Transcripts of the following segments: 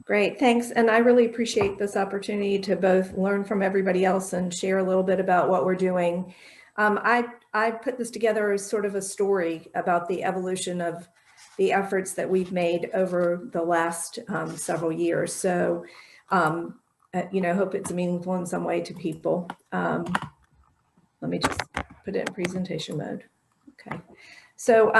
Great, thanks. And I really appreciate this opportunity to both learn from everybody else and share a little bit about what we're doing. I put this together as sort of a story about the evolution of the efforts that we've made over the last several years. So, hope it's meaningful in some way to people. Let me just put it in presentation mode. Okay. So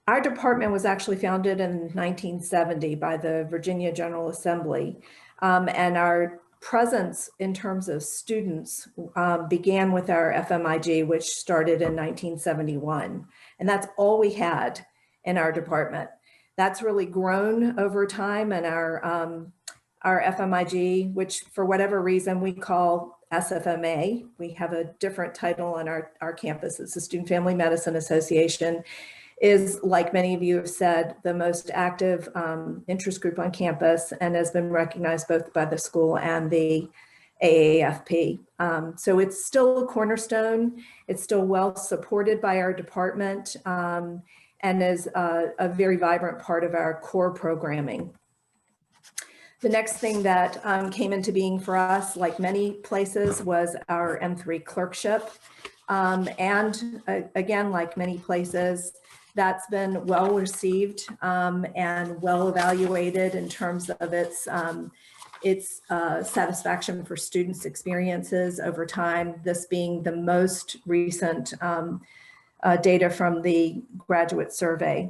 our department was actually founded in 1970 by the Virginia General Assembly. And our presence in terms of students began with our FMIG, which started in 1971. And that's all we had in our department. That's really grown over time, and our FMIG, which for whatever reason we call SFMA, we have a different title on our campus. It's the Student Family Medicine Association, is, like many of you have said, the most active interest group on campus and has been recognized both by the school and the AAFP. So it's still a cornerstone. It's still well supported by our department and is a very vibrant part of our core programming. The next thing that came into being for us, like many places, was our M3 clerkship. And again, like many places, that's been well received and well evaluated in terms of its satisfaction for students' experiences over time, this being the most recent data from the graduate survey.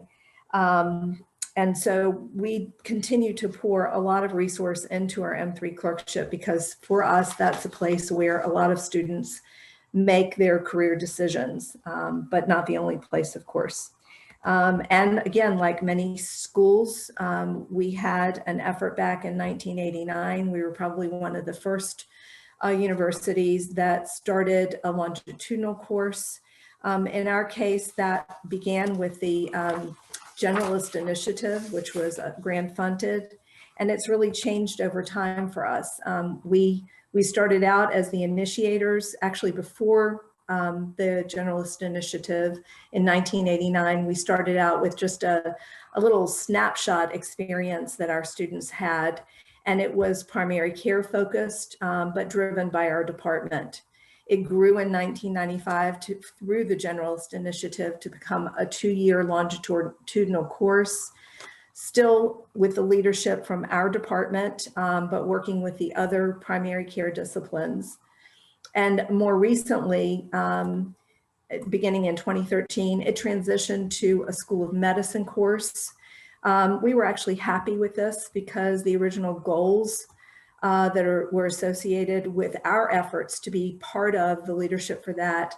And so we continue to pour a lot of resource into our M3 clerkship because for us, that's a place where a lot of students make their career decisions, but not the only place, of course. And again, like many schools, we had an effort back in 1989. We were probably one of the first universities that started a longitudinal course. In our case, that began with the Generalist Initiative, which was grant funded, and it's really changed over time for us. We started out as the initiators, actually before the Generalist Initiative in 1989. We started out with just a little snapshot experience that our students had, and it was primary care focused, but driven by our department. It grew in 1995 through the Generalist Initiative to become a 2-year longitudinal course, still with the leadership from our department, but working with the other primary care disciplines. And more recently, beginning in 2013, it transitioned to a School of Medicine course. We were actually happy with this because the original goals that were associated with our efforts to be part of the leadership for that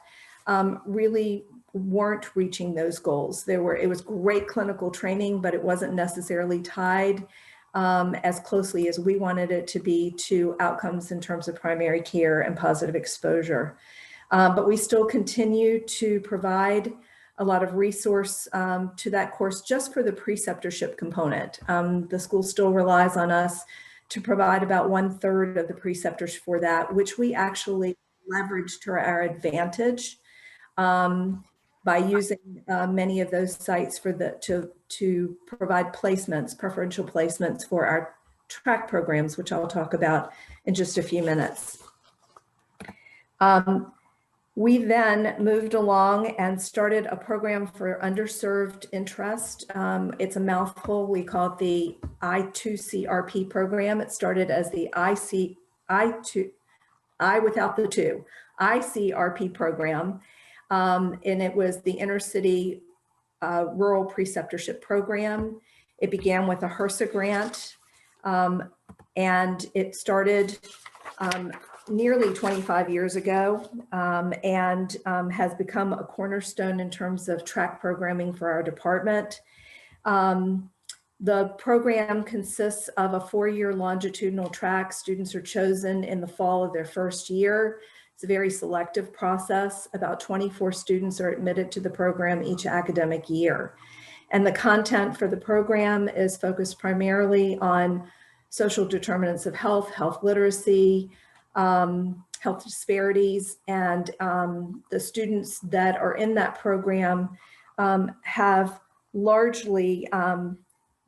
really weren't reaching those goals. It was great clinical training, but it wasn't necessarily tied as closely as we wanted it to be to outcomes in terms of primary care and positive exposure. But we still continue to provide a lot of resource to that course just for the preceptorship component. The school still relies on us to provide about 1/3 of the preceptors for that, which we actually leverage to our advantage by using many of those sites for to provide placements, preferential placements for our track programs, which I'll talk about in just a few minutes. We then moved along and started a program for underserved interest. It's a mouthful. We call it the I2CRP program. It started as the ICRP program. And it was the inner city rural preceptorship program. It began with a HRSA grant, and it started nearly 25 years ago and has become a cornerstone in terms of track programming for our department. The program consists of a 4-year longitudinal track. Students are chosen in the fall of their first year. It's a very selective process. About 24 students are admitted to the program each academic year. And the content for the program is focused primarily on social determinants of health, health literacy, health disparities, and the students that are in that program have largely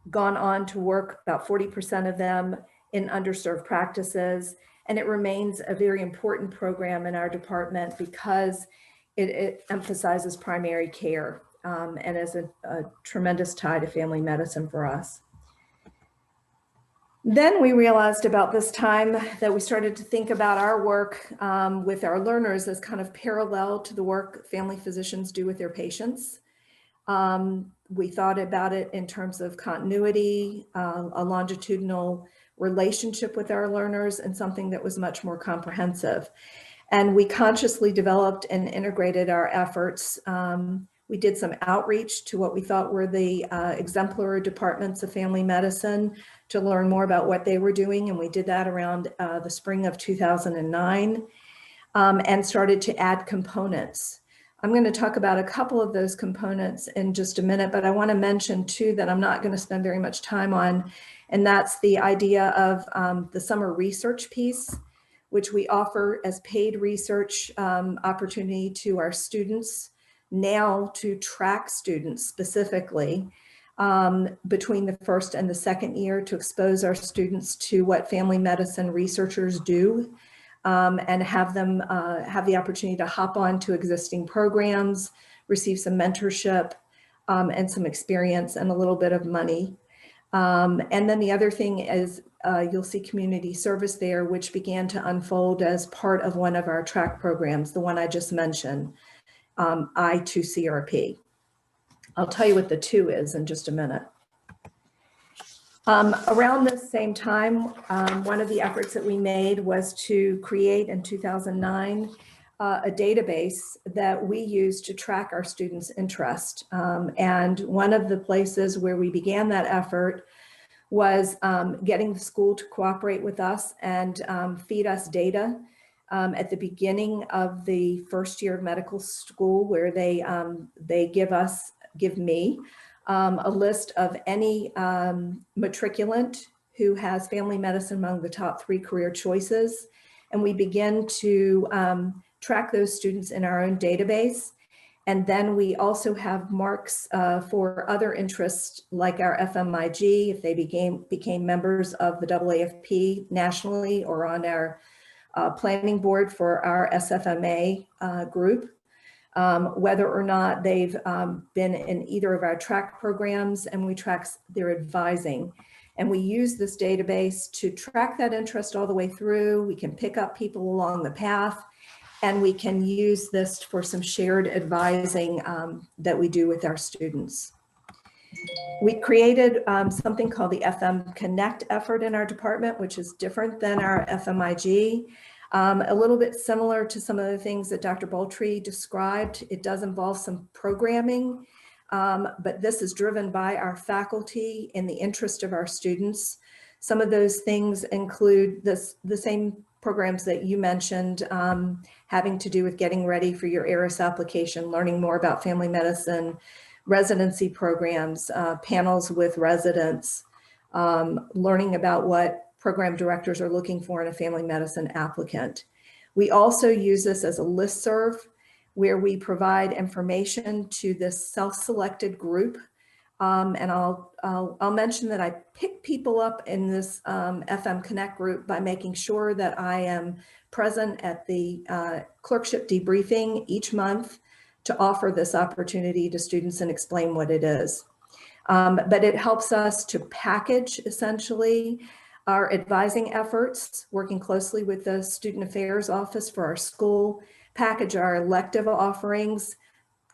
gone on to work, about 40% of them, in underserved practices. And it remains a very important program in our department because it emphasizes primary care and is a tremendous tie to family medicine for us. Then we realized about this time that we started to think about our work with our learners as kind of parallel to the work family physicians do with their patients. We thought about it in terms of continuity, a longitudinal relationship with our learners, and something that was much more comprehensive. And we consciously developed and integrated our efforts. We did some outreach to what we thought were the exemplary departments of family medicine to learn more about what they were doing. And we did that around the spring of 2009 and started to add components. I'm going to talk about a couple of those components in just a minute, but I want to mention two that I'm not going to spend very much time on. And that's the idea of the summer research piece, which we offer as paid research opportunity to our students now to track students specifically between the first and the second year to expose our students to what family medicine researchers do and have them have the opportunity to hop on to existing programs, receive some mentorship and some experience and a little bit of money. And then the other thing is you'll see community service there, which began to unfold as part of one of our track programs, the one I just mentioned, I2CRP. I'll tell you what the two is in just a minute. Around this same time, one of the efforts that we made was to create in 2009 a database that we use to track our students' interest. And one of the places where we began that effort was getting the school to cooperate with us and feed us data at the beginning of the first year of medical school, where they give me a list of any matriculant who has family medicine among the top 3 career choices. And we begin to track those students in our own database. And then we also have marks for other interests like our FMIG, if they became members of the AAFP nationally, or on our planning board for our SFMA group. Whether or not they've been in either of our track programs, and we track their advising. And we use this database to track that interest all the way through. We can pick up people along the path, and we can use this for some shared advising that we do with our students. We created something called the FM Connect effort in our department, which is different than our FMIG. A little bit similar to some of the things that Dr. Boltry described. It does involve some programming, but this is driven by our faculty in the interest of our students. Some of those things include the same programs that you mentioned, having to do with getting ready for your ARIS application, learning more about family medicine, residency programs, panels with residents, learning about what program directors are looking for in a family medicine applicant. We also use this as a listserv where we provide information to this self-selected group. And I'll mention that I pick people up in this FM Connect group by making sure that I am present at the clerkship debriefing each month to offer this opportunity to students and explain what it is. But it helps us to package essentially our advising efforts, working closely with the Student Affairs Office for our school, package our elective offerings,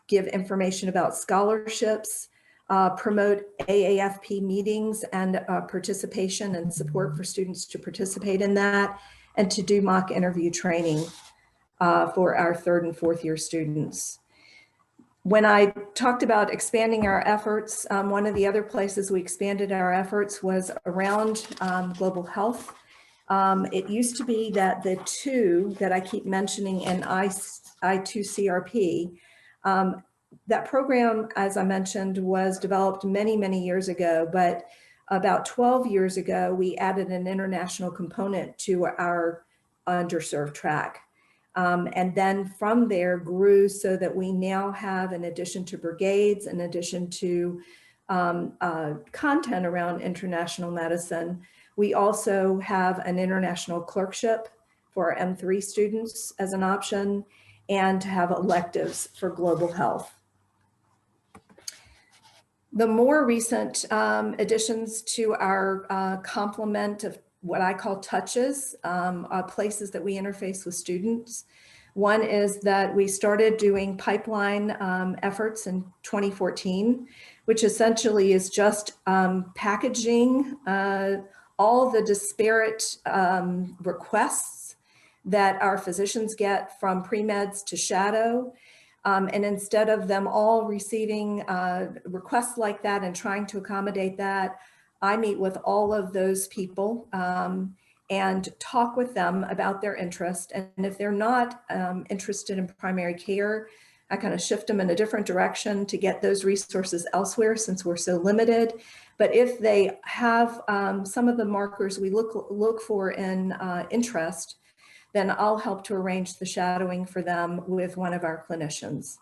give information about scholarships, promote AAFP meetings and participation and support for students to participate in that, and to do mock interview training for our 3rd and 4th year students. When I talked about expanding our efforts, one of the other places we expanded our efforts was around global health. It used to be that the 2 that I keep mentioning in I2CRP, that program, as I mentioned, was developed many, many years ago, but about 12 years ago, we added an international component to our underserved track. And then from there grew so that we now have, in addition to brigades, in addition to content around international medicine. We also have an international clerkship for our M3 students as an option, and to have electives for global health. The more recent additions to our complement of what I call touches, places that we interface with students. One is that we started doing pipeline efforts in 2014, which essentially is just packaging all the disparate requests that our physicians get from pre-meds to shadow. And instead of them all receiving requests like that and trying to accommodate that, I meet with all of those people and talk with them about their interest. And if they're not interested in primary care, I kind of shift them in a different direction to get those resources elsewhere since we're so limited. But if they have some of the markers we look for in interest, then I'll help to arrange the shadowing for them with one of our clinicians.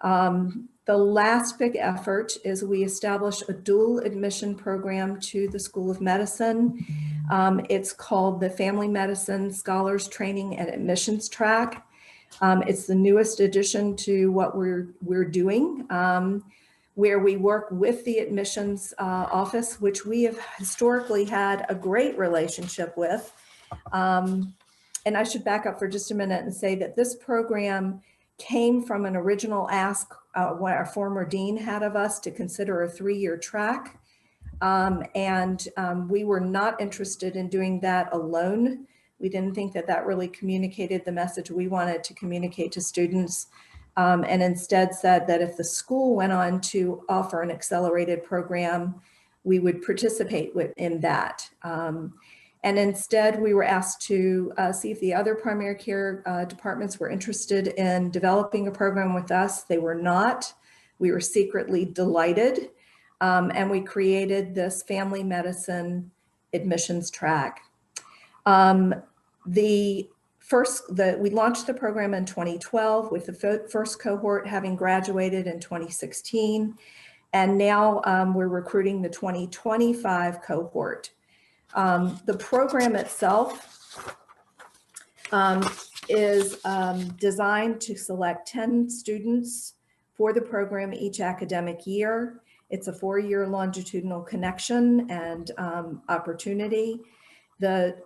The last big effort is we established a dual admission program to the School of Medicine. It's called the Family Medicine Scholars Training and Admissions Track. It's the newest addition to what we're doing, where we work with the admissions office, which we have historically had a great relationship with. And I should back up for just a minute and say that this program came from an original ask what our former dean had of us to consider a 3-year track. We were not interested in doing that alone. We didn't think that that really communicated the message we wanted to communicate to students, and instead said that if the school went on to offer an accelerated program, we would participate in that. And instead, we were asked to see if the other primary care departments were interested in developing a program with us. They were not. We were secretly delighted. And we created this family medicine admissions track. We launched the program in 2012 with the first cohort having graduated in 2016. And now we're recruiting the 2025 cohort. The program itself is designed to select 10 students for the program each academic year. It's a 4-year longitudinal connection and opportunity. The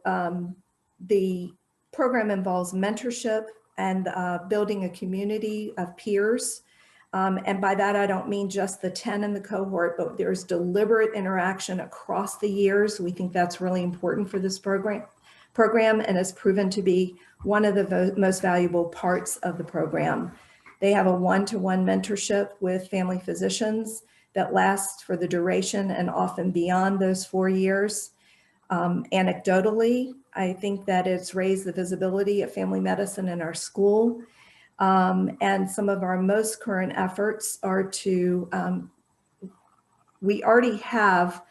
program involves mentorship and building a community of peers. And by that, I don't mean just the 10 in the cohort, but there's deliberate interaction across the years. We think that's really important for this program and has proven to be one of the most valuable parts of the program. They have a one-to-one mentorship with family physicians that lasts for the duration and often beyond those 4 years. Anecdotally, I think that it's raised the visibility of family medicine in our school. And some of our most current efforts are to, we already have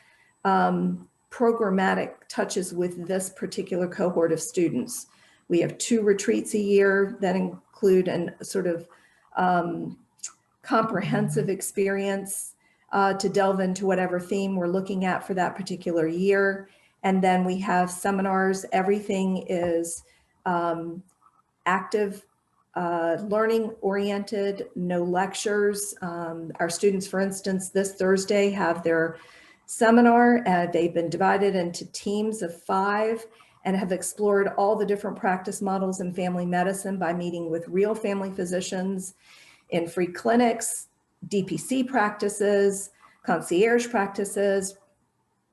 programmatic touches with this particular cohort of students. We have 2 retreats a year that include a sort of comprehensive experience to delve into whatever theme we're looking at for that particular year. And then we have seminars. Everything is active, learning oriented, no lectures. Our students, for instance, this Thursday have their seminar. They've been divided into teams of 5 and have explored all the different practice models in family medicine by meeting with real family physicians in free clinics, DPC practices, concierge practices,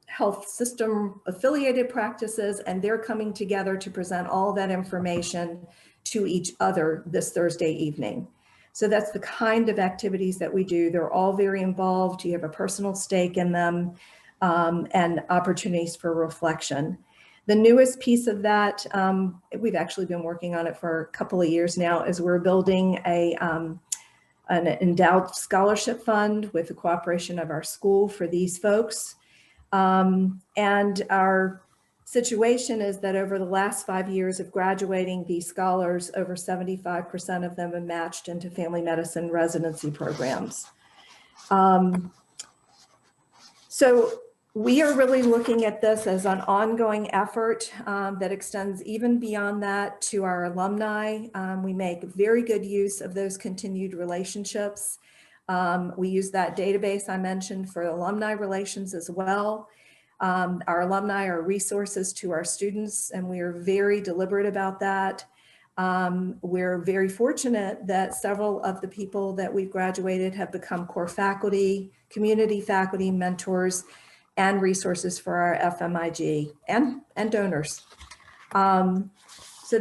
health system affiliated practices, and they're coming together to present all that information to each other this Thursday evening. So that's the kind of activities that we do. They're all very involved. You have a personal stake in them and opportunities for reflection. The newest piece of that, we've actually been working on it for a couple of years now, is we're building an endowed scholarship fund with the cooperation of our school for these folks. And our situation is that over the last 5 years of graduating these scholars, over 75% of them have matched into family medicine residency programs. So we are really looking at this as an ongoing effort that extends even beyond that to our alumni. We make very good use of those continued relationships. We use that database I mentioned for Alumni Relations as well. Our alumni are resources to our students, and we are very deliberate about that. We're very fortunate that several of the people that we've graduated have become core faculty, community faculty, mentors, and resources for our FMIG and donors. So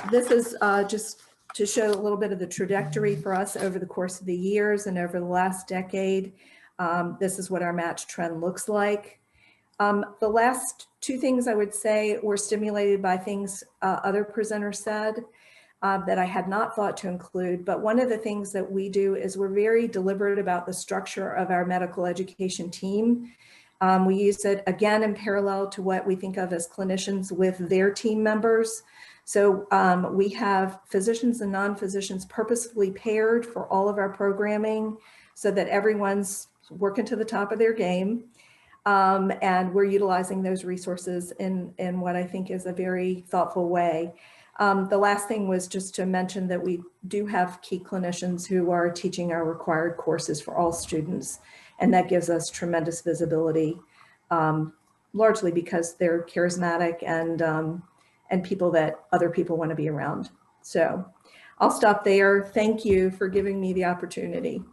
this is just to show a little bit of the trajectory for us over the course of the years and over the last decade. This is what our match trend looks like. The last two things I would say were stimulated by things other presenters said that I had not thought to include. But one of the things that we do is we're very deliberate about the structure of our medical education team. We use it again in parallel to what we think of as clinicians with their team members. So we have physicians and non-physicians purposefully paired for all of our programming so that everyone's working to the top of their game. And we're utilizing those resources in what I think is a very thoughtful way. The last thing was just to mention that we do have key clinicians who are teaching our required courses for all students, and that gives us tremendous visibility, largely because they're charismatic and people that other people want to be around. So I'll stop there. Thank you for giving me the opportunity.